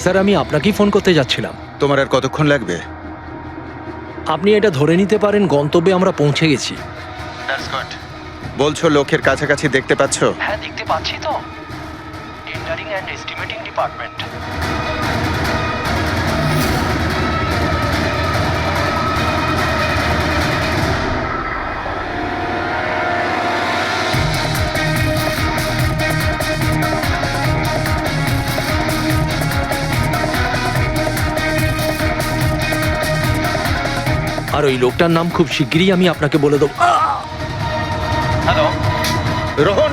Sir, আমি আপনাকেই phone করতে যাচ্ছিলাম। তোমার আর কতক্ষণ লাগবে? আপনি এটা ধরে নিতে পারেন গন্তব্যে আমরা পৌঁছে গেছি। বলছো লোকের কাছাকাছি দেখতে পাচ্ছ? হ্যাঁ, দেখতে পাচ্ছি তো। Tendering and estimating department. আর ওই লোকটার নাম খুব শিগগিরই আমি আপনাকে বলে দেবো। Hello Rohan,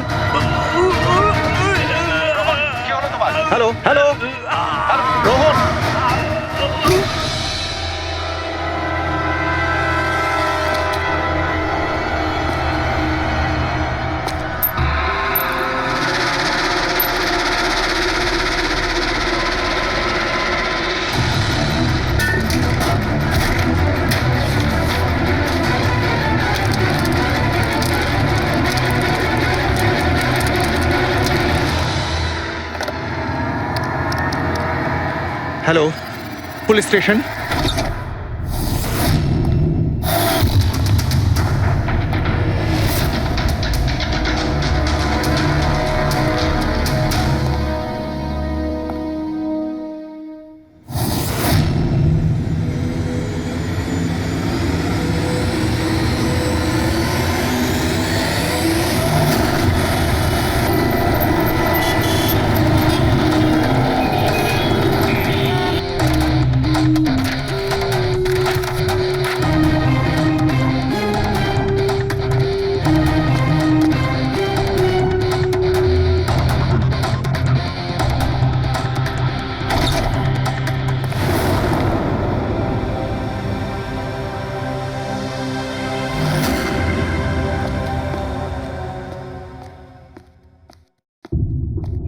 hello hello Rohan. Hello, police station.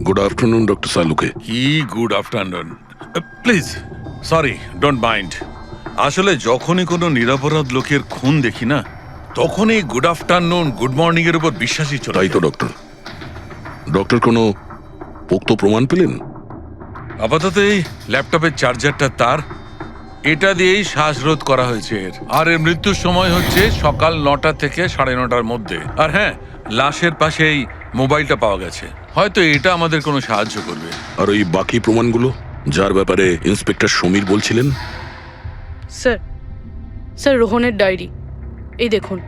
Good afternoon, Dr. Saluke. Good afternoon. Please, sorry, don't mind. আসলে যখনই কোনো নিরপরাধ লোকের খুন দেখি না, তখনই গুড আফটারনুন, গুড মর্নিং এর উপর বিশ্বাসই চলে তাই তো যায়। ডক্টর। ডক্টর কোনো পোক্ত প্রমাণ পেলেন? আপাতত এই ল্যাপটপের চার্জারটা তার, এটা দিয়েই শ্বাসরোধ করা হয়েছে এর। আর এর মৃত্যুর সময় হচ্ছে সকাল 9টা থেকে 9:30টার মধ্যে। আর হ্যাঁ, লাশের পাশে এই মোবাইলটা পাওয়া গেছে। হয়তো এটা আমাদের কোনো সাহায্য করবে। আর ওই বাকি প্রমাণগুলো যার ব্যাপারে ইন্সপেক্টর সমীর বলছিলেন? স্যার, স্যার রোহনের ডায়েরি এই দেখুন,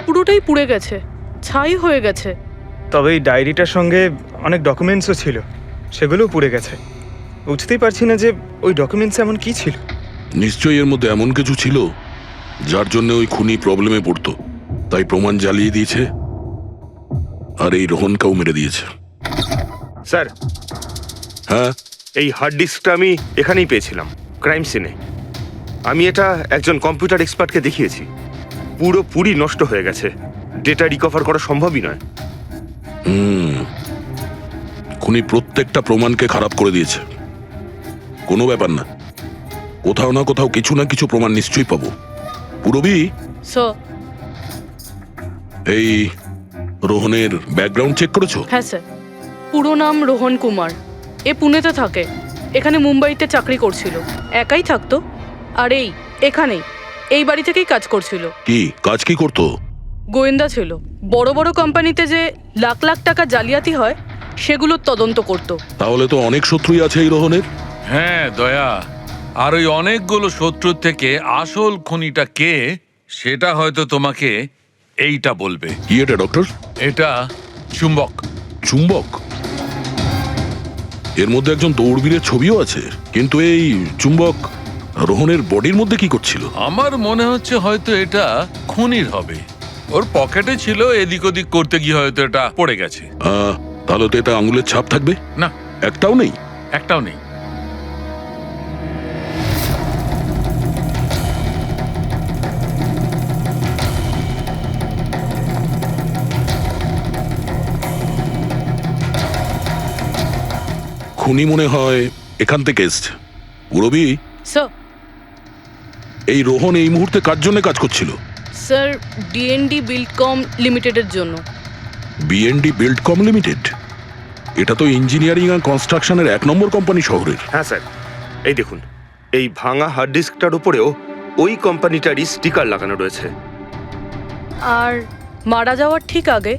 পুরোটাই পুড়ে গেছে, ছাই হয়ে গেছে। তবে এই ডায়েরিটার সঙ্গে অনেক ডকুমেন্টসও ছিল, সেগুলোও পুড়ে গেছে। বুঝতেই পারছি না যে ওই ডকুমেন্টস এমন কি ছিল। নিশ্চয়ই এর মধ্যে এমন কিছু ছিল যার জন্য ওই খুনি প্রবলেমে পড়তো, তাই প্রমাণ জ্বালিয়ে দিয়েছে আর এই রোহনকেও মেরে দিয়েছে। স্যার, হ্যাঁ, এই হার্ড ডিস্কটা আমি এখানেই পেয়েছিলাম, ক্রাইম সিনে। আমি এটা একজন কম্পিউটার এক্সপার্টকে দেখিয়েছি। পুরোপুরি নষ্ট হয়ে গেছে, ডেটা রিকভার করা সম্ভবই নয়। খুনি প্রত্যেকটা প্রমাণকে খারাপ করে দিয়েছে। কোনো ব্যাপার না, কোথাও না কোথাও কিছু না কিছু প্রমাণ নিশ্চয়ই পাবো। পুরবি, স্যার। এই রোহনের ব্যাকগ্রাউন্ড চেক করেছো? হ্যাঁ স্যার, পুরো নাম রোহন কুমার। এ পুনেতে থাকে, এখানে মুম্বাইতে চাকরি করছিল, একাই থাকতো। আর এখানেই এই বাড়ি থেকেই কাজ করছিল। কি কাজ কি করতো? গোয়েন্দা ছিল। বড় বড় কোম্পানিতে যে লাখ লাখ টাকা জালিয়াতি হয় সেগুলোর তদন্ত করত। তাহলে তো অনেক শত্রুই আছে এই রোহনের। হ্যাঁ দয়া, আর ওই অনেকগুলো শত্রুর থেকে আসল খুনিটা কে সেটা হয়তো তোমাকে এইটা বলবে। কি এটা ডক্টর? এটা চুম্বক। চুম্বক? এর মধ্যে একজন দৌড়বীরের ছবিও আছে, কিন্তু এই চুম্বক রোহনের বডির মধ্যে কি করছিল? আমার মনে হচ্ছে হয়তো এটা খুনির হবে। ওর পকেটে ছিল, এদিক ওদিক করতে গিয়ে হয়তো এটা পড়ে গেছে। তাহলে তো এটা আঙুলের ছাপ থাকবে? না, একটাও নেই। একটাও নেই। খুনি মনে হয় এখান থেকে এসছে। পুরবি, স্যার। এই রোহন এই মুহূর্তে কার জন্য কাজ করছিল? স্যার, ডিএনডি বিল্ডকম লিমিটেডের জন্য। BND Buildcom limited? এটা তো ইঞ্জিনিয়ারিং আর কনস্ট্রাকশনের 1 নম্বর কোম্পানি শহরের। হ্যাঁ স্যার, এই দেখুন, এই ভাঙা হার্ড ডিস্কটার উপরেও ওই কোম্পানিটারই স্টিকার লাগানো রয়েছে। আর মারা যাওয়ার ঠিক আগে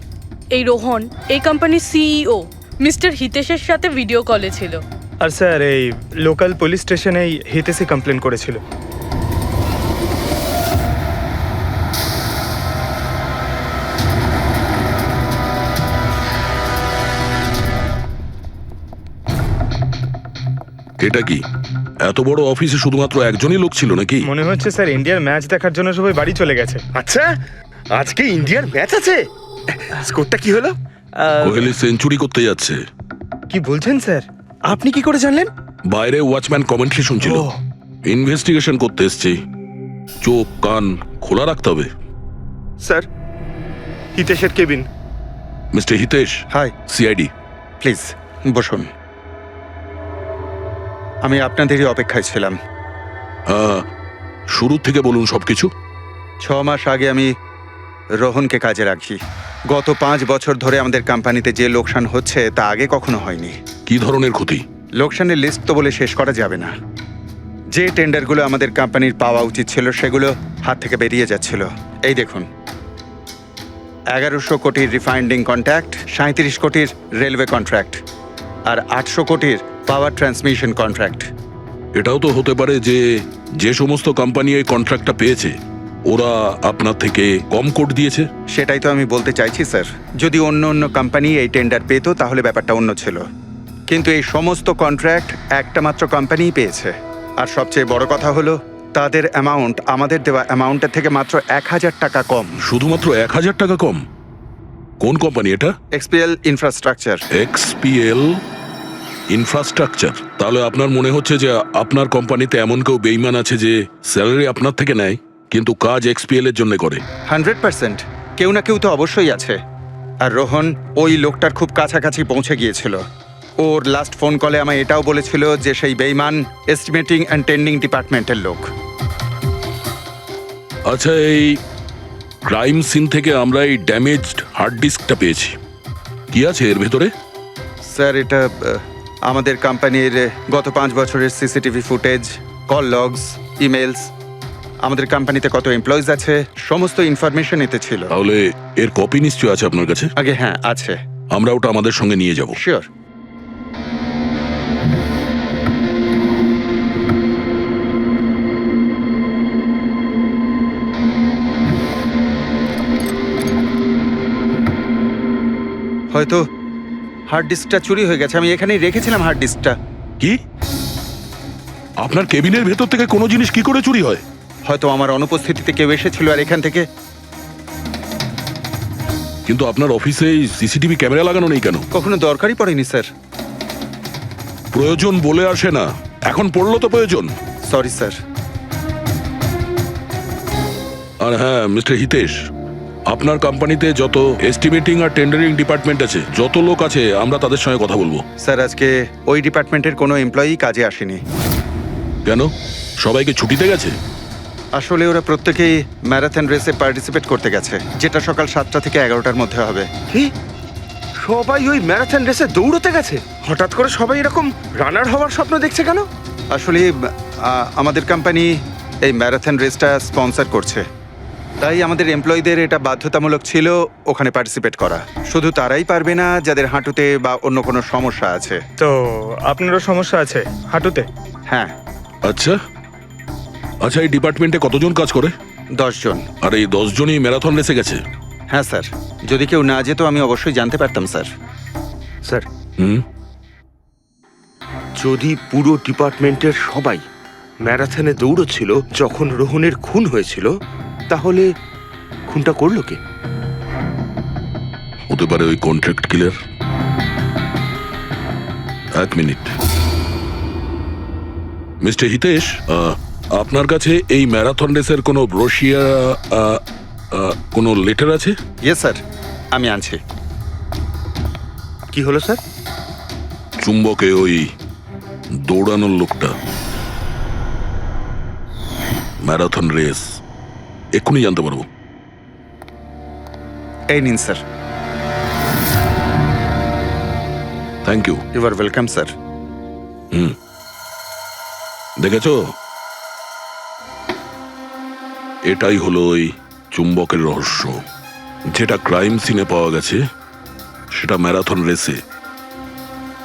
এই রোহন এই কোম্পানির সিইও মিস্টার হিতেশের সাথে ভিডিও কলে ছিল। আর স্যার এই লোকাল পুলিশ স্টেশনেই হিতেশই কমপ্লেন করেছিল। এটা কি এত বড় অফিসে শুধুমাত্র একজনই লোক ছিল নাকি? মনে হচ্ছে স্যার ইন্ডিয়ার ম্যাচ দেখার জন্য সবাই বাড়ি চলে গেছে। আচ্ছা, আজকে ইন্ডিয়ার ম্যাচ আছে? স্কোরটা কি হলো? কোহলি সেঞ্চুরি করতে যাচ্ছে। কি বলছেন স্যার? আপনি কি করে জানলেন? বাইরে ওয়াচম্যান কমেন্ট্রি শুনছিল। ও। ইনভেস্টিগেশন করতে এসেছি, চোখ কান খোলা রাখতে হবে। স্যার, হিতেশের cabin. Mister Hitesh, hi, CID. Please বসুন। আমি আপনাদেরই অপেক্ষায় ছিলাম। শুরু থেকে বলুন সবকিছু। 6 মাস আগে আমি রোহনকে কাজে রাখি। গত 5 বছর ধরে আমাদের কোম্পানিতে যে লোকসান হচ্ছে তা আগে কখনো হয়নি। কি ধরনের ক্ষতি? লোকসানের লিস্ট তো বলে শেষ করা যাবে না। যে টেন্ডারগুলো আমাদের কোম্পানির পাওয়া উচিত ছিল সেগুলো হাত থেকে বেরিয়ে যাচ্ছিল। এই দেখুন, 1100 কোটির রিফাইন্ডিং কন্ট্রাক্ট, 37 কোটির রেলওয়ে কন্ট্রাক্ট, আর 800 কোটির পাওয়ার ট্রান্সমিশন কন্ট্রাক্ট। এটাও তো হতে পারে যে যে সমস্ত কোম্পানি এই কন্ট্রাক্টটা পেয়েছে ওরা আপনার থেকে কম কোট দিয়েছে। সেটাই তো আমি বলতে চাইছি স্যার। যদি অন্য অন্য কোম্পানি এই টেন্ডার পেতো তাহলে ব্যাপারটা অন্য ছিল, কিন্তু এই সমস্ত কন্ট্রাক্ট একটা মাত্র কোম্পানিই পেয়েছে। আর সবচেয়ে বড় কথা হলো তাদের অ্যামাউন্ট আমাদের দেওয়া অ্যামাউন্টের থেকে মাত্র 1000 টাকা কম। শুধুমাত্র 1000 টাকা কম? কোন কোম্পানি এটা? XPL infrastructure. XPL infrastructure. তাহলে আপনার মনে হচ্ছে যে আপনার কোম্পানিতে এমন কেউ বেইমান আছে যে স্যালারি আপনার থেকে নেয় কিন্তু কাজ এক্সপিএল এর জন্য করে? 100% কেউ না কেউ তো অবশ্যই আছে। আর রোহন ওই লোকটার খুব কাছাকাছি পৌঁছে গিয়েছিল। ওর লাস্ট ফোন কলে আমায় এটাও বলেছিল যে সেই বেইমান এস্টিমেটিং অ্যান্ড টেন্ডিং ডিপার্টমেন্টের লোক। আচ্ছা, এই ক্রাইম সিন থেকে আমরা এই ড্যামেজড হার্ড ডিস্কটা পেয়েছি। কি আছে এর ভেতরে? স্যার, এটা আমাদের কোম্পানির গত 5 বছরের CCTV footage, call logs, emails, আমাদের কোম্পানিতে কত এমপ্লয়িজ আছে, সমস্ত ইনফরমেশন এতে ছিল। তাহলে এর কপি নিশ্চয় আছে আপনার কাছে? আগে হ্যাঁ, আছে। আমরা ওটা আমাদের সঙ্গে নিয়ে যাব। শিওর। হয়তো হার্ড ডিস্কটা চুরি হয়ে গেছে। আমি এখানেই রেখেছিলাম হার্ড ডিস্কটা। কি? আপনার কেবিনের ভেতর থেকে কোনো জিনিস কি করে চুরি হয়? হয়তো আমার অনুপস্থিতিতে কেউ এসেছিল আর এখান থেকে। কিন্তু আপনার অফিসে সিসিটিভি ক্যামেরা লাগানো নেই কেন? কখনো দরকারই পড়েনি স্যার। প্রয়োজন বলে আসে না, এখন পড়লো তো প্রয়োজন। Sorry sir. আর হ্যাঁ মিস্টার হিতেশ, আপনার কোম্পানিতে যত এস্টিমেটিং আর টেন্ডারিং ডিপার্টমেন্ট আছে, যত লোক আছে, আমরা তাদের সঙ্গে কথা বলবো। স্যার, আজকে ওই ডিপার্টমেন্টের কোনো এমপ্লয়ি কাজে আসেনি। কেন? সবাইকে ছুটিতে গেছে? আসলে ওরা প্রত্যেকেই ম্যারাথন রেসে পার্টিসিপেট করতে গেছে, যেটা সকাল 7টা থেকে 11টার মধ্যে হবে। কি? সবাই ওই ম্যারাথন রেসে দৌড়তে গেছে? হঠাৎ করে সবাই এরকম রানার হওয়ার স্বপ্ন দেখছে কেন? আসলে আমাদের কোম্পানি এই ম্যারাথন রেসটা স্পন্সর করছে, তাই আমাদের এমপ্লয়ীদের এটা বাধ্যতামূলক ছিল ওখানে পার্টিসিপেট করা। শুধু তারাই পারবে না যাদের হাঁটুতে বা অন্য কোনো সমস্যা আছে। তো আপনারও সমস্যা আছে হাঁটুতে? হ্যাঁ। আচ্ছা আচ্ছা, এই ডিপার্টমেন্টে কতজন কাজ করে? 10 জন। আর এই 10 জনই ম্যারাথন রেসে গেছে? হ্যাঁ স্যার, যদি কেউ না যেত আমি অবশ্যই জানতে পারতাম স্যার। স্যার, হুম, যদি পুরো ডিপার্টমেন্টের সবাই ম্যারাথনে দৌড়চ্ছিল যখন রোহনের খুন হয়েছিল, তাহলে খুনটা করলো কে? হতে পারে ওই কন্ট্রাক্ট কিলার। 1 মিনিট। মিস্টার হিতেশ, আপনার কাছে এই ম্যারাথন রেসের কোনো ব্রোশিয়া, কোনো লেটার আছে? ইয়েস স্যার, আমি আনছি। কি হলো স্যার? চুম্বকে ওই দৌড়ানোর লোকটা, ম্যারাথন রেস, এক্ষুনি জানতে পারবো। এই নিন sir. Thank you. You are welcome sir. Hmm. দেখেছো, এটাই হলো ওই চুম্বকের রহস্য। যেটা ক্রাইম সিনে পাওয়া গেছে সেটা ম্যারাথন রেসে।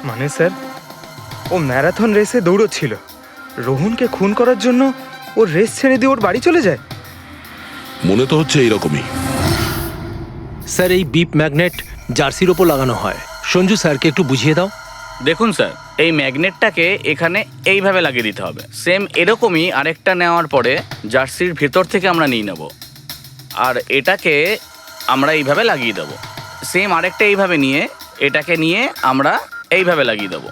মানে স্যার, ও ম্যারাথন রেসে দৌড়চ্ছিল, রোহনকে খুন করার জন্য ও রেস ছেড়ে দিয়ে ওর বাড়ি চলে যায়। মনে তো হচ্ছে এইরকমই। স্যার, এই বিপ ম্যাগনেট জার্সির ওপর লাগানো হয়। সঞ্জু স্যারকে একটু বুঝিয়ে দাও। দেখুন স্যার, এই ম্যাগনেটটাকে এখানে এইভাবে লাগিয়ে দিতে হবে। সেম এরকমই আরেকটা নেওয়ার পরে জার্সির ভেতর থেকে আমরা নিয়ে নেব, আর এটাকে আমরা এইভাবে লাগিয়ে দেবো। সেম আরেকটা এইভাবে নিয়ে এটাকে নিয়ে আমরা এইভাবে লাগিয়ে দেবো,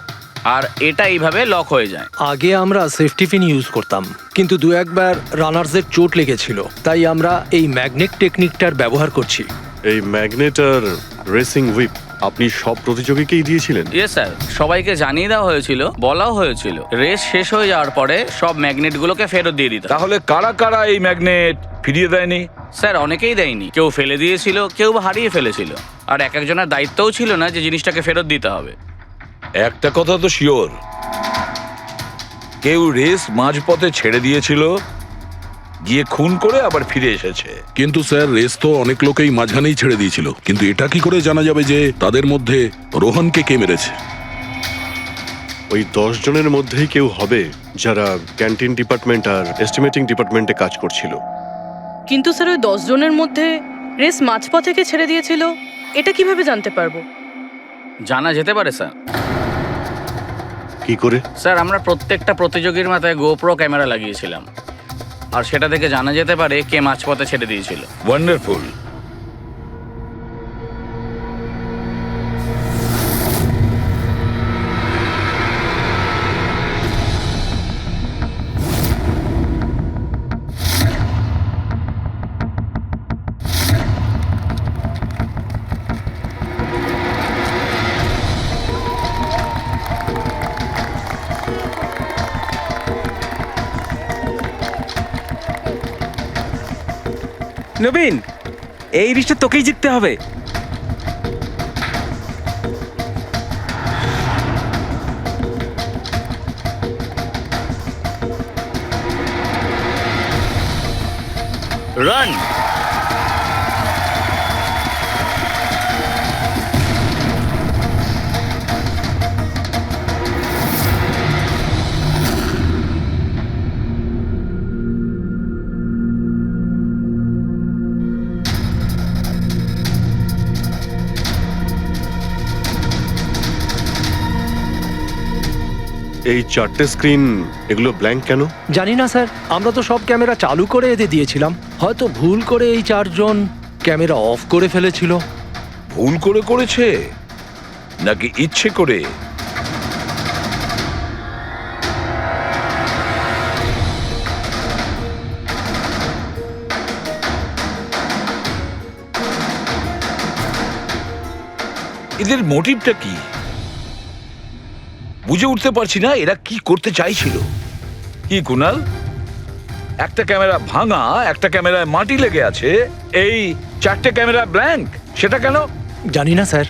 আর এটা এইভাবে লক হয়ে যায়। আগে আমরা সেফটি পিন ইউজ করতাম, কিন্তু দু একবার রানার্সদের চোট লেগেছিল, তাই আমরা এই ম্যাগনেট টেকনিকটার ব্যবহার করছি। এই ম্যাগনেট আর রেসিং হুইপ আপনি সব প্রতিযোগীকেই দিয়েছিলেন? ইয়ে স্যার, সবাইকে জানিয়ে দেওয়া হয়েছিল, বলাও হয়েছিল রেস শেষ হয়ে যাওয়ার পরে সব ম্যাগনেটগুলোকে ফেরত দিয়ে দিতে। তাহলে কারা কারা এই ম্যাগনেট ফিরিয়ে দেয়নি? স্যার, অনেকেই দেয়নি, কেউ ফেলে দিয়েছিল, কেউ বা হারিয়ে ফেলেছিল, আর এক একজনের দায়িত্বও ছিল না যে জিনিসটাকে ফেরত দিতে হবে। একটা কথা তো শিওর, কেউ রেস মাঝপথে ছেড়ে দিয়েছিল, গিয়ে খুন করে আবার ফিরে এসেছে। কিন্তু স্যার, রেস তো অনেক লোকেই মাঝখানেই ছেড়ে দিয়েছিল, কিন্তু এটা কি করে জানা যাবে যে তাদের মধ্যে রোহনকে কে মেরেছে? ওই 10 জনের মধ্যেই কেউ হবে যারা ক্যান্টিন ডিপার্টমেন্ট আর এস্টিমেটিং ডিপার্টমেন্টে কাজ করছিল। কিন্তু স্যার, ওই 10 জনের মধ্যে রেস মাঝপথ থেকে ছেড়ে দিয়েছিল, এটা কিভাবে জানতে পারবো? জানা যেতে পারে স্যার। কি করে? স্যার, আমরা প্রত্যেকটা প্রতিযোগীর মাথায় গোপ্রো ক্যামেরা লাগিয়েছিলাম, আর সেটা থেকে জানা যেতে পারে কে মাঝপথে ছেড়ে দিয়েছিল। ওয়ান্ডারফুল। নবীন, এই রিশটা তোকেই জিততে হবে। রান। এই 4টে স্ক্রিন, এগুলো ব্ল্যাঙ্ক কেন? জানি না স্যার, আমরা তো সব ক্যামেরা চালু করে এদের দিয়েছিলাম। হয়তো ভুল করে এই 4 জন ক্যামেরা অফ করে ফেলেছিল। ভুল করে করেছে নাকি ইচ্ছে করে? এদের মোটিভটা কি বুঝে উঠতে পারছি না। এরা কি করতে চাইছিল? কি কুনাল, একটা ক্যামেরা ভাঙা, একটা ক্যামেরায় মাটি লেগে আছে, এই 4টে ক্যামেরা ব্ল্যাঙ্ক, সেটা কেন? জানি না স্যার।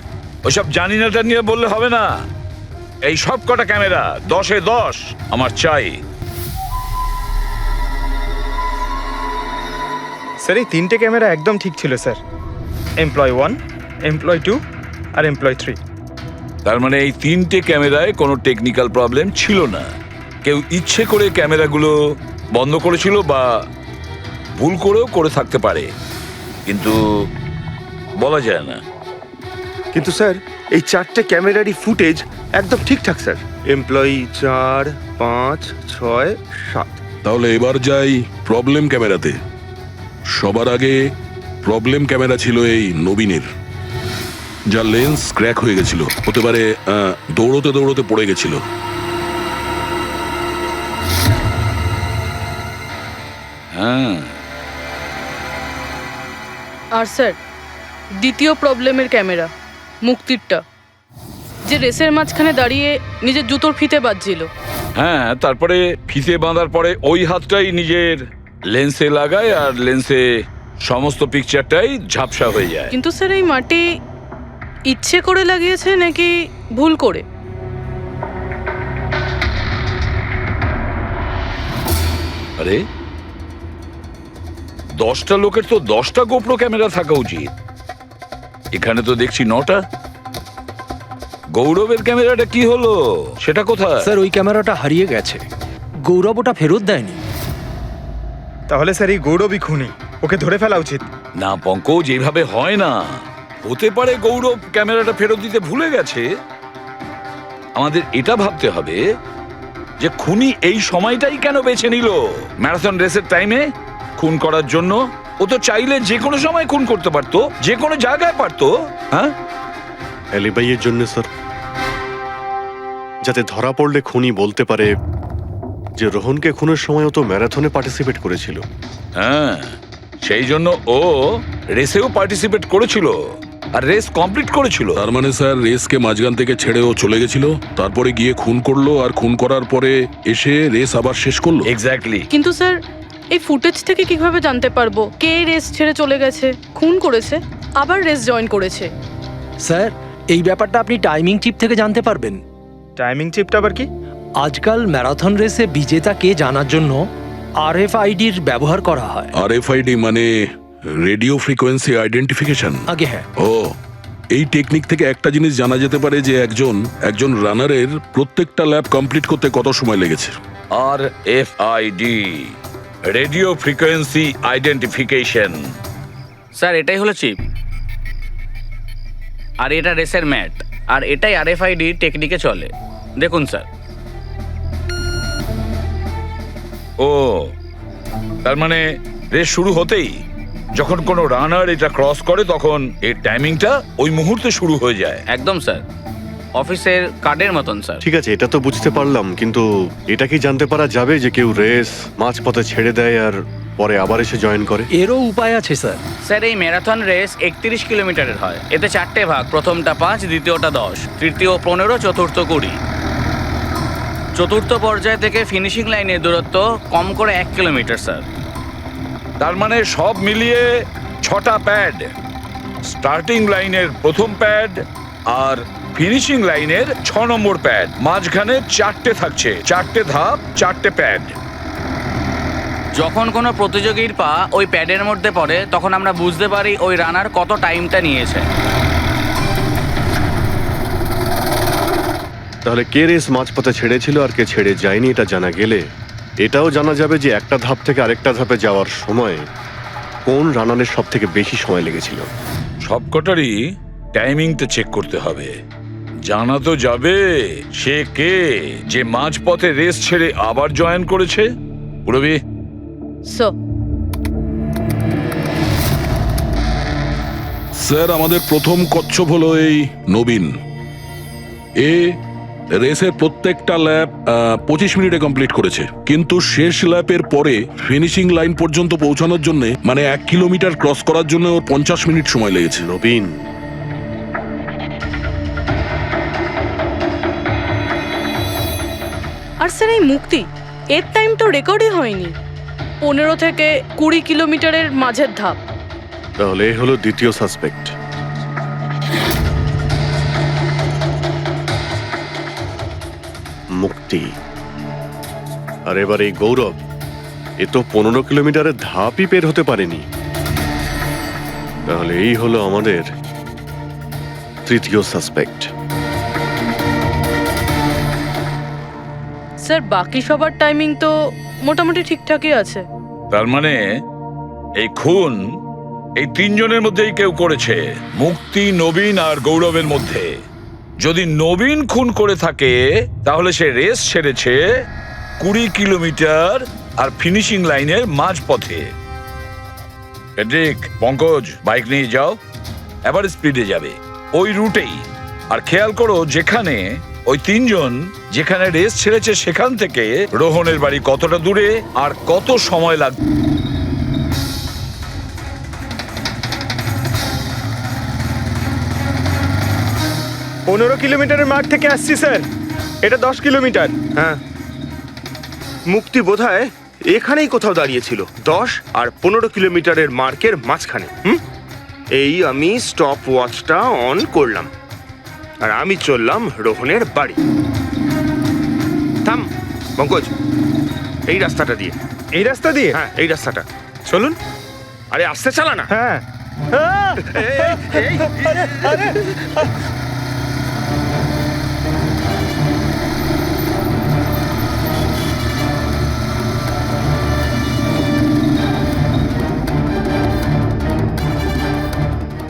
ওইসব জানি নাটা নিয়ে বললে হবে না। এই সব কটা ক্যামেরা 10-এ 10 আমার চাই। স্যার, এই 3টে ক্যামেরা একদম ঠিক ছিল স্যার। এমপ্লয় 1, এমপ্লয় 2 আর এমপ্লয় 3। তার মানে এই 3টে ক্যামেরায় কোনো টেকনিক্যাল প্রবলেম ছিল না। কেউ ইচ্ছে করে ক্যামেরাগুলো বন্ধ করেছিল বা ভুল করেও করে থাকতে পারে, কিন্তু বলা যায় না। কিন্তু স্যার, এই 4টে ক্যামেরারই ফুটেজ একদম ঠিকঠাক স্যার। এমপ্লয়ি 4, 5, 6, 7। তাহলে এবার যাই প্রবলেম ক্যামেরাতে। সবার আগে প্রবলেম ক্যামেরা ছিল এই নবীনের, যার লেন্স ক্র্যাক হয়ে গেছিল। হতে পারে দৌড়তে দৌড়তে পড়ে গেছিল। হ্যাঁ, আর স্যার, দ্বিতীয় প্রবলেমের ক্যামেরা, মুক্তিরটা, যে রেসের মাঝখানে দাঁড়িয়ে নিজের জুতোর ফিতে বাজছিল। হ্যাঁ, তারপরে ফিতে বাঁধার পরে ওই হাতটাই নিজের লেন্সে লাগায়, আর লেন্সে সমস্ত পিকচারটাই ঝাপসা হয়ে যায়। কিন্তু স্যার, এই মাটি ইচ্ছে করে লাগিয়েছে নাকি ভুল করে? আরে 10টা লোকের তো 10টা গোপ্রো ক্যামেরা থাকা উচিত, এখানে তো দেখছি 9টা। গৌরবের ক্যামেরাটা কি হলো, সেটা কোথায়? স্যার ওই ক্যামেরাটা হারিয়ে গেছে, গৌরব ওটা ফেরত দেয়নি। তাহলে স্যার এই গৌরবই খুনি, ওকে ধরে ফেলা উচিত। না পঙ্কজ, এইভাবে হয় না। হতে পারে গৌরব ক্যামেরাটা ফেরত দিতে ভুলে গেছে। আমাদের এটা ভাবতে হবে যে খুনি এই সময়টাই কেন বেছে নিল ম্যারাথন রেসের টাইমে খুন করার জন্য। ও তো চাইলে যে কোনো সময় খুন করতে পারতো, যে কোনো জায়গায় পারতো। হ্যাঁ, অ্যালিবাইয়ের জন্য স্যার, যাতে ধরা পড়লে খুনি বলতে পারে যে রোহনকে খুনের সময় ও তো ম্যারাথনে পার্টিসিপেট করেছিল। হ্যাঁ, সেই জন্য ও রেসেও পার্টিসিপেট করেছিল আর রেস কমপ্লিট করেছিল। তার মানে স্যার রেসকে মাঝখান থেকে ছেড়ে ও চলে গেছিল, তারপরে গিয়ে খুন করলো, আর খুন করার পরে এসে রেস আবার শেষ করলো। এক্স্যাক্টলি। কিন্তু স্যার এই ফুটেজ থেকে কিভাবে জানতে পারবো কে রেস ছেড়ে চলে গেছে, খুন করেছে, আবার রেস জয়েন করেছে? স্যার এই ব্যাপারটা আপনি টাইমিং চিপ থেকে জানতে পারবেন। টাইমিং চিপটা আবার কি? আজকাল ম্যারাথন রেসে বিজেতা কে জানার জন্য RFIDর ব্যবহার করা হয়। RFID মানে রেডিও ফ্রিকোয়েন্সি আইডেন্টিফিকেশন। আগে হ্যাঁ, ও, এই টেকনিক থেকে একটা জিনিস জানা যেতে পারে যে একজন রানারের প্রত্যেকটা ল্যাব কমপ্লিট করতে কত সময় লেগেছে। RFID, radio frequency identification. Sir এটাই হলো চিপ, আর এটা রেসের ম্যাট, আর এটাই RFID টেকনিকে চলে। দেখুন স্যার। ও, তার মানে রেস শুরু হতেই যখন কোনো রানার এটা ক্রস করে তখন এর টাইমিংটা ওই মুহূর্তে শুরু হয়ে যায়। একদম স্যার, অফিসের কার্ডের মতন স্যার। ঠিক আছে, এটা তো বুঝতে পারলাম, কিন্তু এটা কি জানতে পারা যাবে যে কেউ রেস মাঝপথে ছেড়ে দেয় আর পরে আবার এসে জয়েন করে? এরও উপায় আছে স্যার। স্যার এই ম্যারাথন রেস 31 কিলোমিটারের হয়। এতে 4টে ভাগ, প্রথমটা 5, দ্বিতীয়টা 10, তৃতীয় 15, চতুর্থ 20। চতুর্থ পর্যায় থেকে ফিনিশিং লাইনের দূরত্ব কম করে 1 কিলোমিটার স্যার। তার মানে সব মিলিয়ে 6টা প্যাড, স্টার্টিং লাইনের প্রথম প্যাড আর ফিনিশিং লাইনের 6 নম্বর প্যাড, মাঝখানে 4টে থাকছে, 4টে ধাপ, 4টে প্যাড। যখন কোনো প্রতিযোগীর পা ওই প্যাডের মধ্যে পড়ে তখন আমরা বুঝতে পারি ওই রানার কত টাইমটা নিয়েছে। তাহলে কে রেস মাঝপথে ছেড়েছিল আর কে ছেড়ে যায়নি এটা জানা গেলে এটাও জানা যাবে যে একটা ধাপ থেকে আরেকটা ধাপে যাওয়ার সময় কোন রানারের সব থেকে বেশি সময় লেগেছিল। সবকটারই টাইমিংটা চেক করতে হবে। জানা তো যাবে সে কে যে মাঝপথে রেস ছেড়ে আবার জয়েন করেছে। পুরবি, স্যার আমাদের প্রথম কচ্ছপ হলো এই নবীন। এ রেসের প্রত্যেকটা ল্যাপ 25 মিনিটে কমপ্লিট করেছে, কিন্তু শেষ ল্যাপের পরে ফিনিশিং লাইন পর্যন্ত পৌঁছানোর জন্য মানে 1 কিলোমিটার ক্রস করার জন্য ওর 50 মিনিট সময় লেগেছে। নবীন, আর স্যার এই মুক্তি, এর টাইম তো রেকর্ডই হয়নি। 15 থেকে 20 কিলোমিটারের মাঝের ধাপ। তাহলে এ হলো দ্বিতীয় সাসপেক্ট। মুক্তি। আর এবার এই গৌরব, এ তো 15 কিলোমিটারের ধাপই বের হতে পারেনি। তাহলে এই হলো আমাদের তৃতীয় সাসপেক্ট। স্যার বাকি সবার টাইমিং তো মোটামুটি ঠিকঠাকই আছে। তার মানে এই খুন এই 3 জনের মধ্যেই কেউ করেছে, মুক্তি, নবীন আর গৌরবের মধ্যে। যদি নবীন খুন করে থাকে তাহলে সে রেস ছেড়েছে 20 কিলোমিটার আর ফিনিশিং লাইনের মাঝপথে। পঙ্কজ, বাইক নিয়ে যাও, এবার স্পিডে যাবে ওই রুটেই। আর খেয়াল করো যেখানে ওই 3 জন যেখানে রেস ছেড়েছে সেখান থেকে রোহনের বাড়ি কতটা দূরে আর কত সময় লাগবে। 15 কিলোমিটারের মাঠ থেকে আসছি স্যার, এটা 10 কিলোমিটার। হ্যাঁ, মুক্তি বোধহয় এখানেই কোথাও দাঁড়িয়েছিল, 10 আর 15 কিলোমিটারের মার্কের মাঝখানে। এই আমি স্টপ ওয়াচটা অন করলাম আর আমি চললাম রোহনের বাড়ি। থাম পঙ্কজ, এই রাস্তাটা দিয়ে। এই রাস্তা দিয়ে? হ্যাঁ এই রাস্তাটা, চলুন। আরে আস্তে চালা না। হ্যাঁ।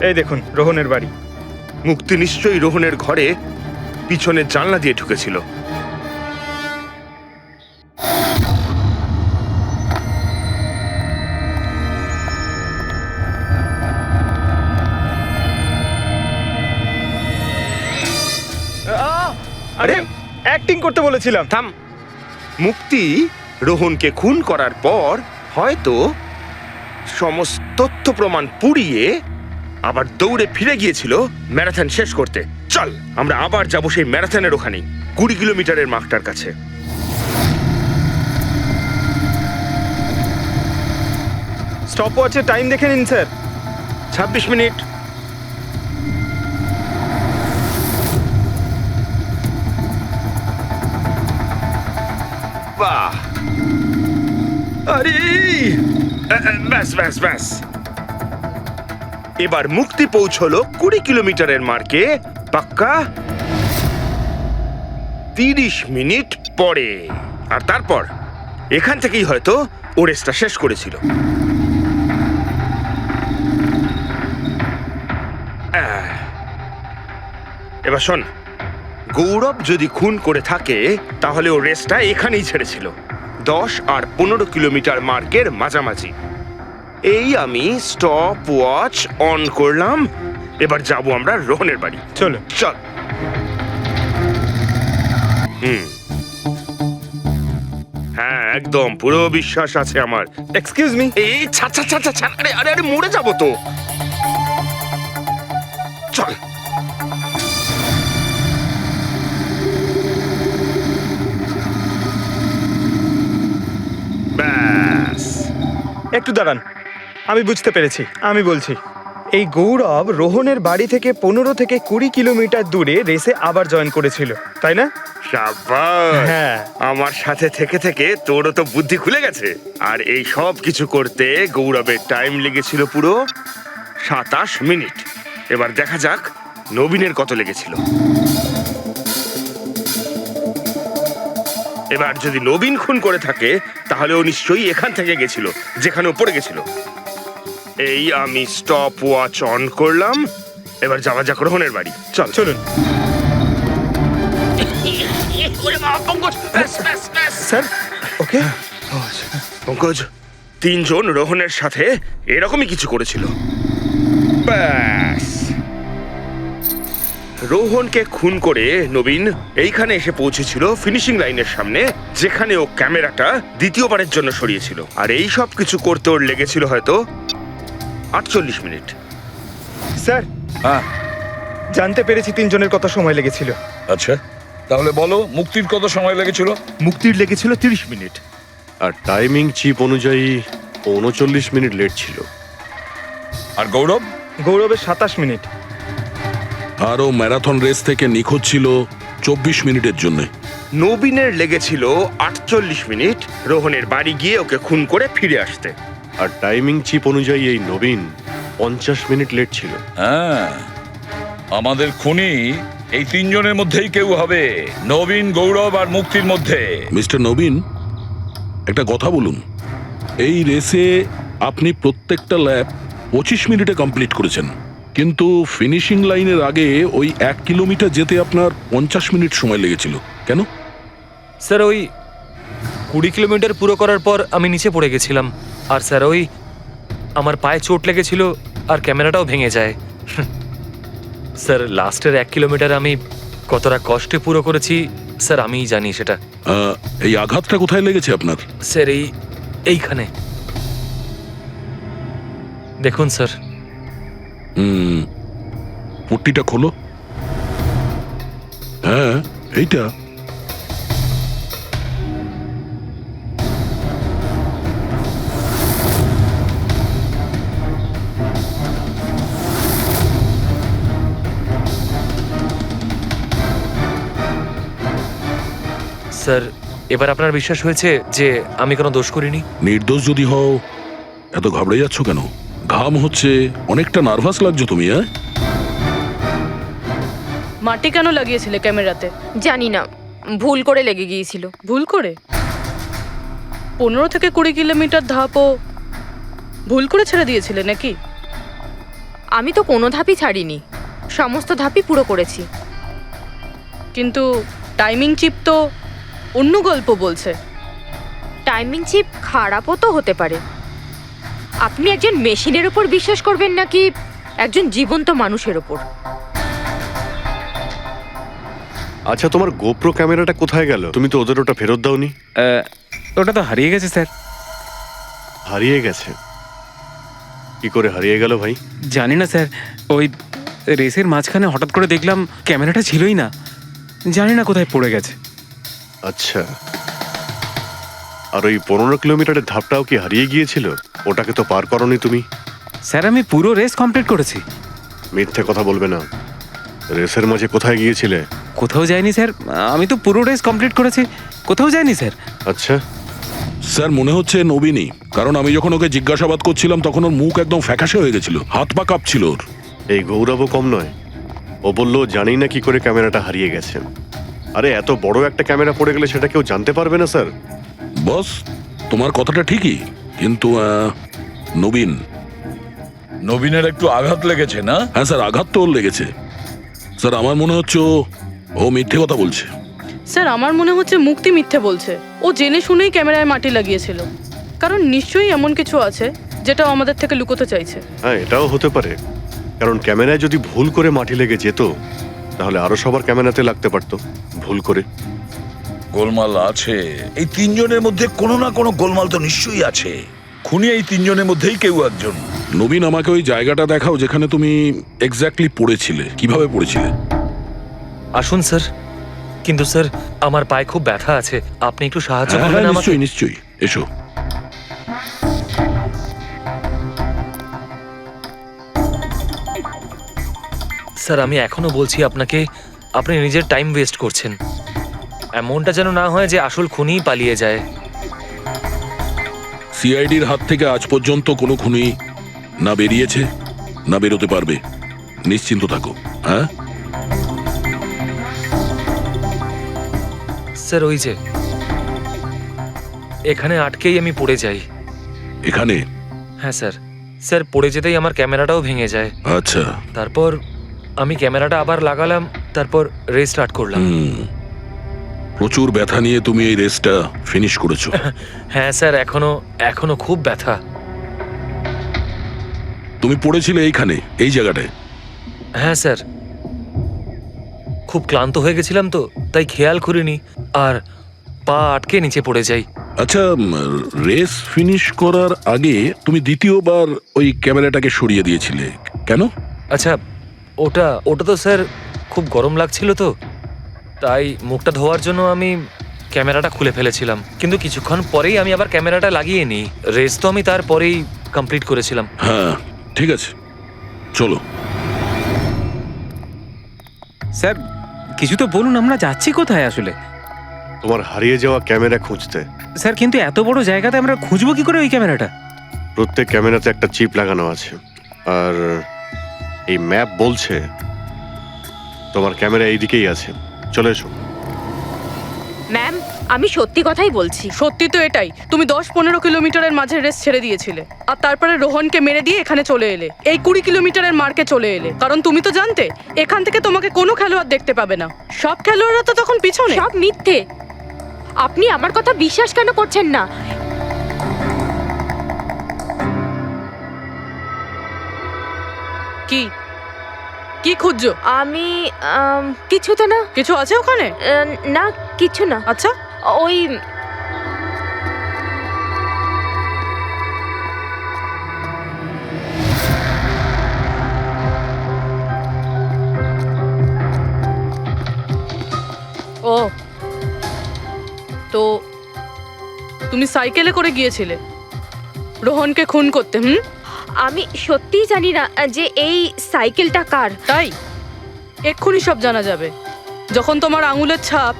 এই দেখুন রোহনের বাড়ি। মুক্তি নিশ্চয়ই রোহনের ঘরে পিছনের জানলা দিয়ে ঢুকেছিল। আরে অ্যাক্টিং করতে বলেছিলাম। থাম। মুক্তি রোহনকে খুন করার পর হয়তো সমস্ত তথ্য প্রমাণ পুড়িয়ে আবার দৌড়ে ফিরে গিয়েছিল ম্যারাথন শেষ করতে। চল আমরা আবার যাব সেই ম্যারাথনের ওখানে, 20 কিলোমিটারের মার্কটার কাছে। স্টপ ওয়াচের টাইম দেখে নিন স্যার। 26 মিনিট। বাহ, আরে ব্যাস ব্যাস ব্যাস। এবার মুক্তি পৌঁছলো 20 কিলোমিটারের মার্কে পাক্কা 30 মিনিট পরে। আর তারপর এখান থেকেই হয়তো ও রেসটা শেষ করেছিল। এবার শোন, গৌরব যদি খুন করে থাকে তাহলে ও রেসটা এখানেই ছেড়েছিল, 10 আর 15 কিলোমিটার মার্কের মাঝামাঝি। এই আমি স্টপ ওয়াচ অন করলাম। এবার যাব আমরা রোহনের বাড়ি। চলো। চল। হ্যাঁ একদম পুরো বিশ্বাস আছে আমার। Excuse me. এই ছাড় ছাড় ছাড় ছাড়, আরে আরে আরে মরে যাবো তো। চল। ব্যাস। একটু দাঁড়ান, আমি বুঝতে পেরেছি। আমি বলছি, এই গৌরব রোহনের বাড়ি থেকে 15 থেকে 20 কিলোমিটার দূরে রেসে আবার জয়েন করেছিল, তাই না? শাবাশ। হ্যাঁ। আমার সাথে থেকে থেকে তোরও তো বুদ্ধি খুলে গেছে। আর এই সব কিছু করতে গৌরবের টাইম লেগেছিল পুরো 27 মিনিট। এবার দেখা যাক নবীনের কত লেগেছিল। এবার যদি নবীন খুন করে থাকে তাহলে ও নিশ্চয়ই এখান থেকে গেছিল, যেখানে ও পড়ে গেছিল। এই আমি স্টপ ওয়াচ অন করলাম। এবার যাওয়া যাক রোহনের বাড়ি। চল চলুন স্যার। ওকে পঙ্কজ, 3 জন রোহনের সাথে এরকমই কিছু করেছিল। ব্যাস, রোহনকে খুন করে নবীন এইখানে এসে পৌঁছেছিল ফিনিশিং লাইনের সামনে, যেখানে ও ক্যামেরাটা দ্বিতীয়বারের জন্য সরিয়েছিল। আর এই সব কিছু করতে ওর লেগেছিল হয়তো 48 মিনিট। স্যার, হ্যাঁ জানতে পেরেছি 3 জনের কত সময় লেগেছিল। আচ্ছা, তাহলে বলো মুক্তির কত সময় লেগেছিল? মুক্তির লেগেছিল 30 মিনিট। আর টাইমিং চিপ অনুযায়ী 39 মিনিট লেট ছিল। আর গৌরব? গৌরবের 27 মিনিট। আরও ম্যারাথন রেস থেকে নিখোঁজ ছিল 24 মিনিটের জন্য। নবীনের লেগেছিল 48 মিনিট রোহনের বাড়ি গিয়ে ওকে খুন করে ফিরে আসতে। আর টাইমিং চিপ অনুযায়ী এই নবীন 50 মিনিট লেট ছিল। হ্যাঁ, আমাদের খুনি এই 3 জনের মধ্যেই কেউ হবে, নবীন, গৌরব আর মুক্তির মধ্যে। মিস্টার নবীন, একটা কথা বলুন। এই রেসে আপনি প্রত্যেকটা ল্যাপ 25 মিনিটে কমপ্লিট করেছেন, কিন্তু ফিনিশিং লাইনের আগে ওই 1 কিলোমিটার যেতে আপনার 50 মিনিট সময় লেগেছিল। কেন? স্যার, ওই 20 কিলোমিটার পুরো করার পর আমি নিচে পড়ে গেছিলাম। আর স্যার, ওই আমার পায়ে চোট লেগেছিল আর ক্যামেরাটাও ভেঙে যায়। স্যার, লাস্টের 1 কিলোমিটার আমি কতটা কষ্টে পুরো করেছি স্যার আমিই জানি সেটা। এই আঘাতটা কোথায় লেগেছে আপনার? স্যার, এইখানে দেখুন স্যার। পট্টিটা খোলো। হ্যাঁ, এইটা। স্যার, এবার আপনার বিশ্বাস হয়েছে যে আমি কোনো দোষ করিনি? নির্দোষ যদি হও এত ঘাবড়ে যাচ্ছ কেন? ঘাম হচ্ছে, অনেকটা নার্ভাস লাগছো তুমি, হ্যাঁ? মাটি কেন লাগিয়েছিলে ক্যামেরাতে? জানি না, ভুল করে লেগে গিয়েছিল। ভুল করে? 15 থেকে 20 কিলোমিটার ধাপও ভুল করে ছেড়ে দিয়েছিলে নাকি? আমি তো কোনো ধাপই ছাড়িনি, সমস্ত ধাপই পুরো করেছি। কিন্তু টাইমিং চিপ তো অন্য গল্প বলছে। টাইমিং চিপ খারাপও তো হতে পারে। আপনি একজন মেশিনের উপর বিশ্বাস করবেন নাকি একজন জীবন্ত মানুষের উপর? আচ্ছা, তোমার গোপ্রো ক্যামেরাটা কোথায় গেল? তুমি তো ওদের ওটা ফেরত দাওনি। ওটা তো হারিয়ে গেছে স্যার। হারিয়ে গেছে? কি করে হারিয়ে গেল ভাই? জানি না স্যার, ওই রেসের মাঝখানে হঠাৎ করে দেখলাম ক্যামেরাটা ছিলই না, জানি না কোথায় পড়ে গেছে। আচ্ছা, আর ওই 15 কিলোমিটারের ধাপটাও কি হারিয়ে গিয়েছিল? ওটাকে তো পার করনি তুমি। স্যার আমি পুরো রেস কমপ্লিট করেছি। মিথ্যে কথা বলবে না। রেসের মাঝে কোথায় গিয়েছিলে? কোথাও যায়নি স্যার, আমি তো পুরো রেস কমপ্লিট করেছি, কোথাও যায়নি স্যার। আচ্ছা, স্যার মনে হচ্ছে নবীনই, কারণ আমি যখন ওকে জিজ্ঞাসাবাদ করছিলাম তখন ওর মুখ একদম ফ্যাকাশে হয়ে গেছিল, হাত পা কাঁপছিল ওর। এই গৌরবও কম নয়। ও বললো জানি না কি করে ক্যামেরাটা হারিয়ে গেছে। আরে এত বড় একটা ক্যামেরা পড়ে গেলে সেটা কেউ জানতে পারবে না স্যার। বস, তোমার কথাটা ঠিকই, কিন্তু নবীনের একটু আঘাত লেগেছে না? হ্যাঁ স্যার, আঘাত তো ওর লেগেছে। স্যার আমার মনে হচ্ছে ও মিথ্যে কথা বলছে। স্যার আমার মনে হচ্ছে মুক্তি মিথ্যে বলছে। ও জেনে শুনেই ক্যামেরায় মাটি লাগিয়েছিল, কারণ নিশ্চয়ই এমন কিছু আছে যেটা ও আমাদের থেকে লুকোতে চাইছে। হ্যাঁ, এটাও হতে পারে, কারণ ক্যামেরায় যদি ভুল করে মাটি লেগে যেত তাহলে আরো সবার ক্যামেরাতে লাগতে পারতো ভুল করে। গোলমাল আছে, এই তিনজনের মধ্যে কোনো না কোনো গোলমাল তো নিশ্চয়ই আছে। খুনি এই তিনজনের মধ্যেই কেউ একজন। নবীন, আমাকে ওই জায়গাটা দেখাও যেখানে তুমি এক্স্যাক্টলি পড়েছিলে। কিভাবে পড়েছিলে? আসুন স্যার। কিন্তু স্যার আমার পায়ে খুব ব্যথা আছে, আপনি একটু সাহায্য হ্যাঁ, করবেন আমাকে? নিশ্চয়ই নিশ্চয়ই, এসো। স্যার আমি এখনো বলছি আপনাকে, আপনি নিজের টাইম ওয়েস্ট করছেন। এমনটা যেন না হয় যে আসল খুনিই পালিয়ে যায়। সিআইডির হাত থেকে আজ পর্যন্ত কোনো খুনি না বেরিয়েছে না বেরোতে পারবে। নিশ্চিন্ত থাকো। হ্যাঁ স্যার ওই যে এখানে আটকেই আমি পড়ে যাই। এখানে? হ্যাঁ স্যার। স্যার পড়ে যেতেই আমার ক্যামেরাটাও ভেঙে যায়। আচ্ছা, তারপর আমি ক্যামেরাটা আবার লাগালাম, তারপর রেস স্টার্ট করলাম। প্রচুর ব্যথা নিয়ে তুমি এই রেসটা ফিনিশ করেছো। হ্যাঁ স্যার, এখনো খুব ব্যথা। তুমি পড়েছিলে এইখানে, এই জায়গাটায়? হ্যাঁ স্যার, খুব ক্লান্ত হয়ে গেছিলাম তো, তাই খেয়াল করিনি আর পা আটকে নিচে পড়ে যাই। আচ্ছা, রেস ফিনিশ করার আগে তুমি দ্বিতীয়বার ওই ক্যামেরাটাকে সরিয়ে দিয়েছিলে কেন? আচ্ছা, ওটা তো স্যার খুব গরম লাগছিল তো, তাই মুখটা ধোয়ার জন্য আমি ক্যামেরাটা খুলে ফেলেছিলাম। কিন্তু কিছুক্ষণ পরেই আমি আবার ক্যামেরাটা লাগিয়ে নিই। রেস তো আমি তারপরেই কমপ্লিট করেছিলাম। হ্যাঁ ঠিক আছে, চলো। স্যার কিছু তো বলুন, আমরা যাচ্ছি কোথায় আসলে? তোমার হারিয়ে যাওয়া ক্যামেরা খুঁজতে। স্যার কিন্তু এত বড় জায়গাতে আমরা খুঁজবো কি করে ওই ক্যামেরাটা? প্রত্যেক ক্যামেরাতে একটা চিপ লাগানো আছে, আর এই ম্যাপ বলছে তোমার ক্যামেরা এইদিকেই আছে। চলে এসো। ম্যাম, আমি সত্যি কথাই বলছি। সত্যি তো এটাই, তুমি 10-15 কিলোমিটারের মাঝে রেস ছেড়ে দিয়েছিলে, আর তারপরে রোহনকে মেরে দিয়ে এখানে চলে এলে, এই 20 কিলোমিটারের মার্কে চলে এলে। কারণ তুমি তো জানতে এখান থেকে তোমাকে কোনো খেলোয়াড় দেখতে পাবে না। সব খেলোয়াড়রা তো তখন পিছনে। সব মিথ্যে। আপনি আমার কথা বিশ্বাস কেন করছেন না? কি কি খুঁজছো? আমি কিছুতে না। কিছু আছে ওখানে? না, কিছু না। আচ্ছা, ওই ও তো তুমি সাইকেলে করে গিয়েছিলে রোহনকে খুন করতে? আমি সত্যিই জানি না যে এই সাইকেলটা কার। তাই এক্ষুনি সব জানা যাবে যখন তোমার আঙুলের ছাপ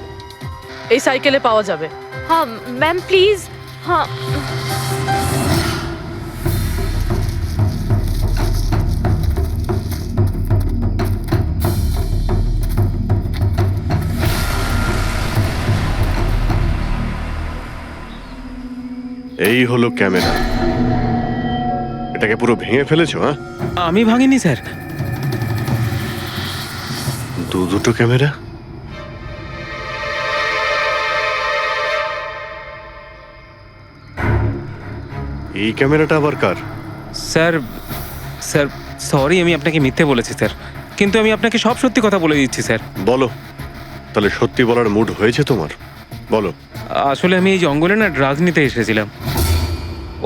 এই সাইকেলে পাওয়া যাবে। হ্যাঁ ম্যাম প্লিজ। হ্যাঁ এই হলো ক্যামেরা। এটাকে পুরো ভেঙে ফেলেছো? হ্যাঁ, আমি ভাঙিনি স্যার। দুটো ক্যামেরা। এই ক্যামেরাটা আবার কার? স্যার স্যার সরি, আমি আপনাকে মিথ্যে বলেছি স্যার, কিন্তু আমি আপনাকে সব সত্যি কথা বলে দিচ্ছি স্যার। বলো, তাহলে সত্যি বলার মুড হয়েছে তোমার? বলো। আসলে আমি এই জঙ্গলে না ড্রাগস নিতে এসেছিলাম,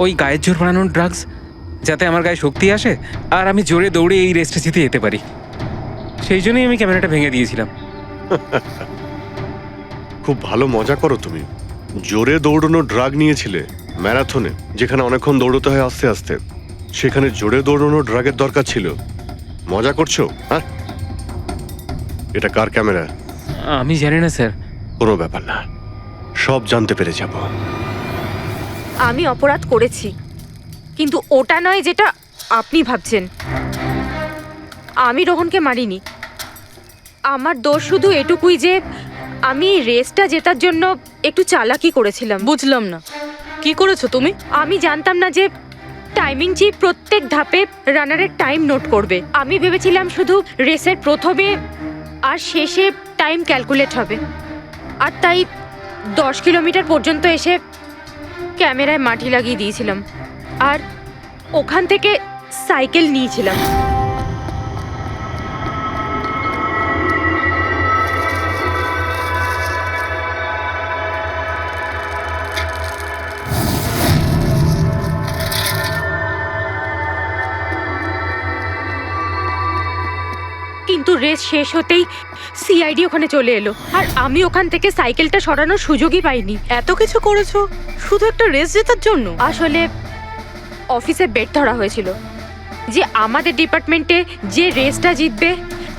ওই গায়ের জোর বানানোর ড্রাগস, যাতে আমার গায়ে শক্তি আসে আর আমি জোরে দৌড়ে এই রেসটা জিতে যেতে পারি। সেই জন্যই আমি ক্যামেরাটা ভেঙে দিয়েছিলাম। খুব ভালো মজা করো তুমি। জোরে দৌড়ানো ড্রাগ নিয়েছিলে ম্যারাথনে, যেখানে অনেকক্ষণ দৌড়তে হয় আস্তে আস্তে, সেখানে জোরে দৌড়ানো ড্রাগের দরকার ছিল। মজা করছো? হ্যাঁ, এটা কার ক্যামেরা? আমি জানি না স্যার। কোনো ব্যাপার না, সব জানতে পেরে যাব। আমি অপরাধ করেছি, কিন্তু ওটা নয় যেটা আপনি ভাবছেন। আমি রোহনকে মারিনি। আমার দোষ শুধু এটুকুই যে আমি রেসটা জেতার জন্য একটু চালাকি করেছিলাম। বুঝলাম না, কি করেছো তুমি? আমি জানতাম না যে টাইমিং চিপ প্রত্যেক ধাপে রানারের টাইম নোট করবে। আমি ভেবেছিলাম শুধু রেসের প্রথমে আর শেষে টাইম ক্যালকুলেট হবে, আর তাই 10 কিলোমিটার পর্যন্ত এসে ক্যামেরায় মাটি লাগিয়ে দিয়েছিলাম আর ওখান থেকে সাইকেল নিয়েছিলাম। কিন্তু রেস শেষ হতেই সিআইডি ওখানে চলে এলো, আর আমি ওখান থেকে সাইকেলটা সরানোর সুযোগই পাইনি। এত কিছু করেছো শুধু একটা রেস জেতার জন্য? আসলে অফিসে বেট ধরা হয়েছিল যে আমাদের ডিপার্টমেন্টে যে রেসটা জিতবে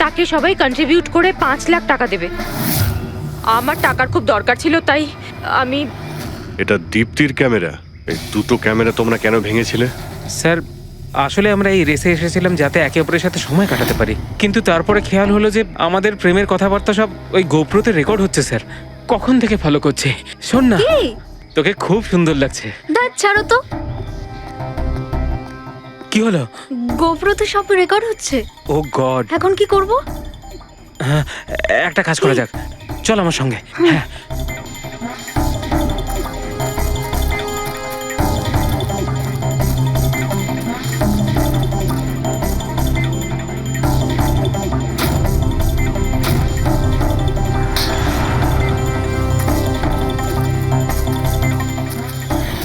তাকে সবাই কন্ট্রিবিউট করে 5 লাখ টাকা দেবে। আমার টাকার খুব দরকার ছিল, তাই আমি। এটা দীপ্তির ক্যামেরা। এই দুটো ক্যামেরা তোমরা কেন ভেঙেছিলে? স্যার আসলে আমরা এই রেসে এসেছিলাম যাতে একে অপরের সাথে সময় কাটাতে পারি, কিন্তু তারপরে খেয়াল হলো যে আমাদের প্রেমের কথাবার্তা সব ওই গোপ্রোতে রেকর্ড হচ্ছে স্যার। কখন থেকে ফলো করছে। শোন না, তোকে খুব সুন্দর লাগছে। দাঁত ছাড়ো তো। কি হলো? গোপ্রোতে সব রেকর্ড হচ্ছে। ও গড, এখন কি করব? একটা কাজ করা যাক, চল আমার সঙ্গে। হ্যাঁ,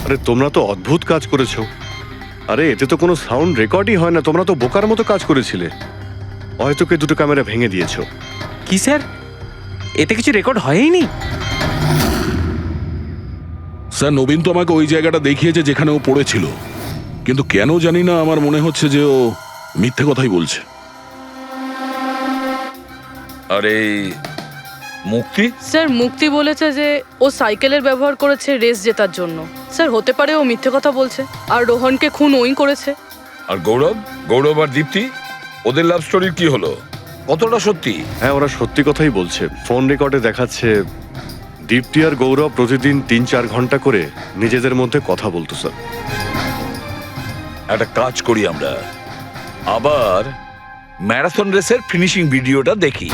আরে তোমরা তো অদ্ভুত কাজ করেছো। আরে এতে তো কোনো সাউন্ড রেকর্ডই হয় না। তোমরা তো বোকার মতো কাজ করেছিলে। হয়তো কে দুটো ক্যামেরা ভেঙে দিয়েছো। কি স্যার, এতে কিছু রেকর্ড হয়নি? স্যার নবীন তো আমাকে ওই জায়গাটা দেখিয়েছে যেখানে ও পড়েছিল, কিন্তু কেন জানি না আমার মনে হচ্ছে যে ও মিথ্যে কথাই বলছে। আরে মুক্তি, স্যার মুক্তি বলেছে যে ও সাইকেলের ব্যবহার করেছে রেস জেতার জন্য। স্যার হতে পারে ও মিথ্যে কথা বলছে, আর রোহনকে খুন ওই করেছে। আর গৌরব আর দীপ্তি, ওদের লাভ স্টোরির কি হলো? কতটা সত্যি? হ্যাঁ, ওরা সত্যি কথাই বলছে। ফোন রেকর্ডে দেখাচ্ছে দীপ্তি আর গৌরব প্রতিদিন 3-4 ঘন্টা করে নিজেদের মধ্যে কথা বলতো স্যার। একটা কাজ করি, আমরা আবার ম্যারাথন রেসের ফিনিশিং ভিডিওটা দেখি।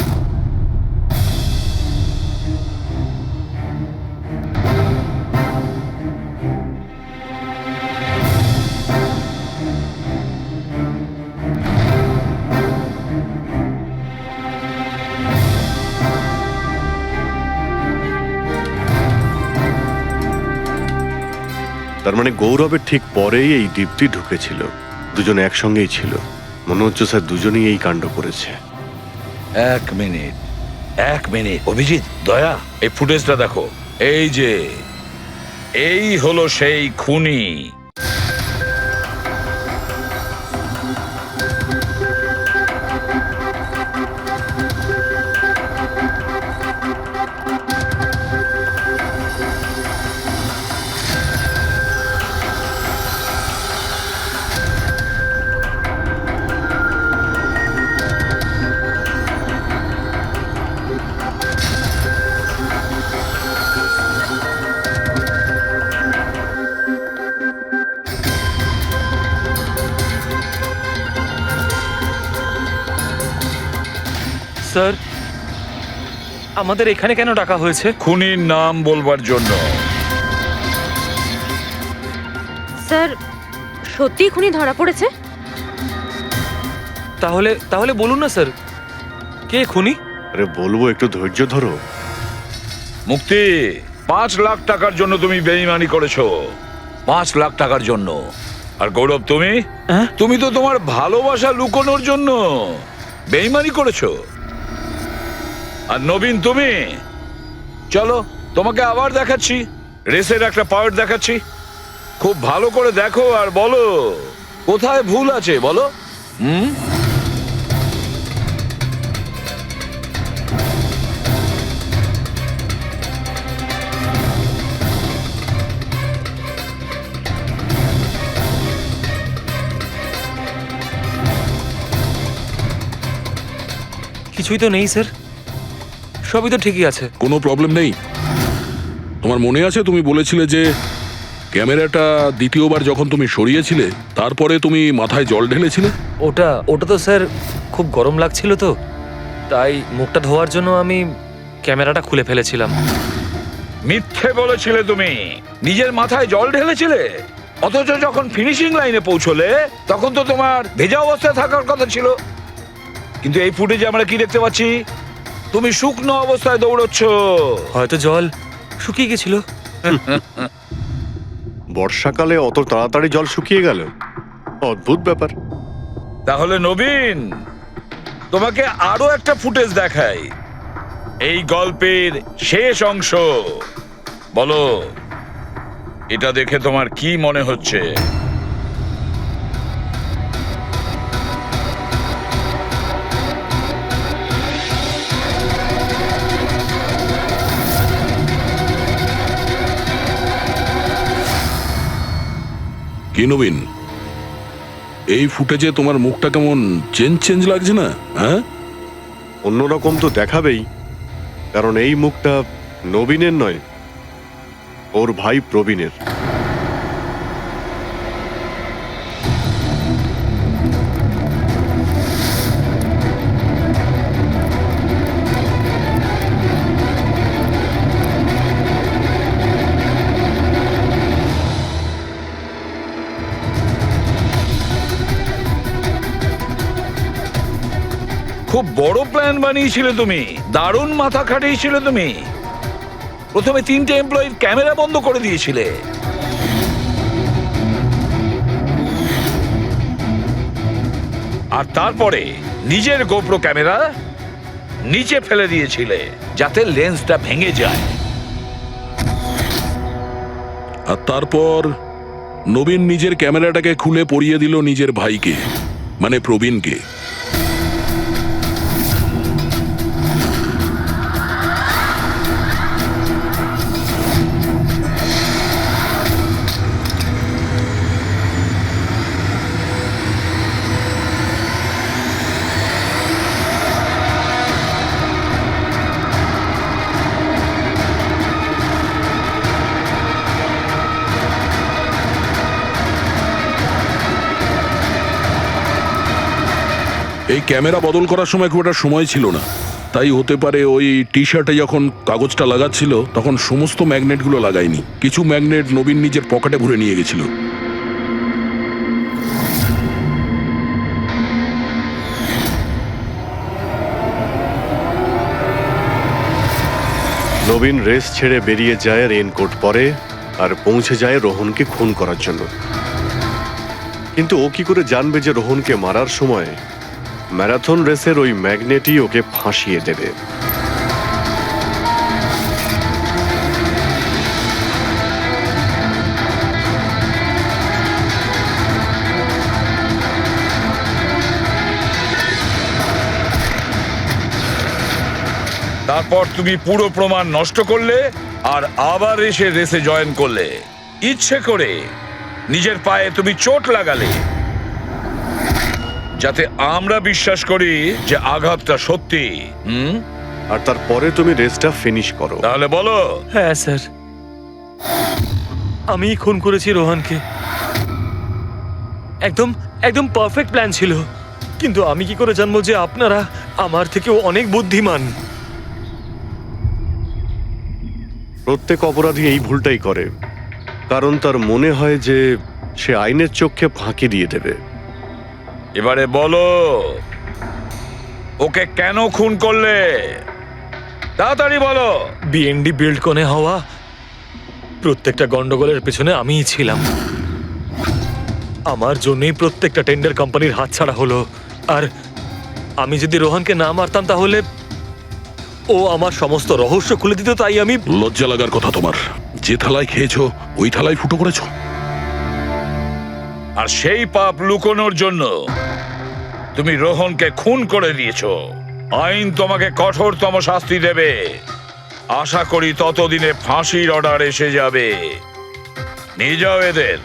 তার মানে গৌরবের ঠিক পরেই এই দীপ্তি ঢুকেছিল। দুজনে একসঙ্গেই ছিল। মনে হচ্ছে স্যার দুজনেই এই কাণ্ড করেছে। এক মিনিট অভিজিৎ, দয়া, এই ফুটেজটা দেখো। এই হলো সেই খুনি। স্যার আমাদের এখানে কেন ডাকা হয়েছে? খুনির নাম বলবার জন্য। স্যার সত্যি খুনি ধরা পড়েছে? তাহলে তাহলে বলুন না স্যার, কে খুনি? আরে বলবো, একটু ধৈর্য ধরো। মুক্তি, 5 লাখ টাকার জন্য তুমি বেইমানি করেছো, 5 লাখ টাকার জন্য। আর গৌরব তুমি, তুমি তো তোমার ভালোবাসা লুকোনোর জন্য বেইমানি করেছো। আর নবীন তুমি, চলো তোমাকে আবার দেখাচ্ছি, রেসের একটা পার্ট দেখাচ্ছি। খুব ভালো করে দেখো আর বলো কোথায় ভুল আছে, বলো। কিছুই তো নেই স্যার, সবই তো ঠিকই আছে। কোনো প্রবলেম নেই। তোমার মনে আছে তুমি বলেছিলে যে ক্যামেরাটা দ্বিতীয়বার যখন তুমি সরিয়েছিলে তারপরে তুমি মাথায় জল ঢেলেছিলে? ওটা তো স্যার খুব গরম লাগছিল, তো তাই মুখটা ধোয়ার জন্য আমি ক্যামেরাটা খুলে ফেলেছিলাম। মিথ্যে বলেছিলে তুমি, নিজের মাথায় জল ঢেলেছিলে। অথচ যখন ফিনিশিং লাইনে পৌঁছলে তখন তো তোমার ভেজা অবস্থায় থাকার কথা ছিল। কিন্তু এই ফুটেজে আমরা কি দেখতে পাচ্ছি? তুমি শুকনো অবস্থায় দৌড়চ্ছ। হয়তো জল শুকিয়ে গেছিল। বর্ষাকালে অত তাড়াতাড়ি জল শুকিয়ে গেল, অদ্ভুত ব্যাপার। তাহলে নবীন, তোমাকে আরো একটা ফুটেজ দেখাই, এই গল্পের শেষ অংশ। বলো, এটা দেখে তোমার কি মনে হচ্ছে? কি নবীন, এই ফুটেজে তোমার মুখটা কেমন চেঞ্জ লাগছে না? হ্যাঁ, অন্যরকম তো দেখাবেই, কারণ এই মুখটা নবীনের নয়, ওর ভাই প্রবীণের। খুব বড় প্ল্যান বানিয়েছিলে তুমি, দারুণ মাথা খাটিয়েছিলে তুমি। প্রথমে 3টে এমপ্লয়ির ক্যামেরা বন্ধ করে দিয়েছিলে, আর তারপরে নিজের গোপ্রো ক্যামেরা নিচে ফেলে দিয়েছিলে যাতে লেন্সটা ভেঙে যায়। আর তারপর নবীন নিজের ক্যামেরাটাকে খুলে পরিয়ে দিল নিজের ভাইকে, মানে প্রবীণকে। এই ক্যামেরা বদল করার সময় খুব একটা সময় ছিল না, তাই হতে পারে ওই টি শার্টে যখন কাগজটা লাগাচ্ছিল তখন সমস্ত ম্যাগনেটগুলো লাগায়নি, কিছু ম্যাগনেট নবীন নিজের পকেটে ভরে নিয়ে গেছিল। নবীন রেস ছেড়ে বেরিয়ে যায় রেইনকোট পরে, আর পৌঁছে যায় রোহনকে খুন করার জন্য। কিন্তু ও কি করে জানবে যে রোহনকে মারার সময় ম্যারাথন রেসের ওই ম্যাগনেটই ওকে ফাঁসিয়ে দেবে? তারপর তুমি পুরো প্রমাণ নষ্ট করলে আর আবার এসে রেসে জয়েন করলে। ইচ্ছে করে নিজের পায়ে তুমি চোট লাগালে যাতে আমরা বিশ্বাস করি যে আঘাতটা সত্যি। আর তারপরে তুমি রেসটা ফিনিশ করো। তাহলে বলো। হ্যাঁ স্যার, আমি খুন করেছি রোহনকে। একদম একদম পারফেক্ট প্ল্যান ছিল। কিন্তু আমি কি করে জানবো যে আপনারা আমার থেকেও অনেক বুদ্ধিমান? প্রত্যেক অপরাধী এই ভুলটাই করে, কারণ তার মনে হয় যে সে আইনের চোখে ফাঁকি দিয়ে দেবে। এবারে বলো, ওকে কেন খুন করলে? তাড়াতাড়ি বলো। বিএনডি বিল্ডকনে হওয়া প্রত্যেকটা গন্ডগোলের পেছনে আমিই ছিলাম। আমার জন্যই প্রত্যেকটা টেন্ডার কোম্পানির হাতছাড়া হলো। আর আমি যদি রোহনকে না মারতাম তাহলে ও আমার সমস্ত রহস্য খুলে দিত। তাই আমি লজ্জা লাগার কথা তোমার। যে থালায় খেয়েছো ওই থালায় ফুটো করেছো। আর সেই পাপ লুকোনোর জন্য তুমি রোহনকে খুন করে দিয়েছো। আইন তোমাকে কঠোরতম শাস্তি দেবে। আশা করি ততদিনে ফাঁসির অর্ডার এসে যাবে। নিয়ে যাও এদের।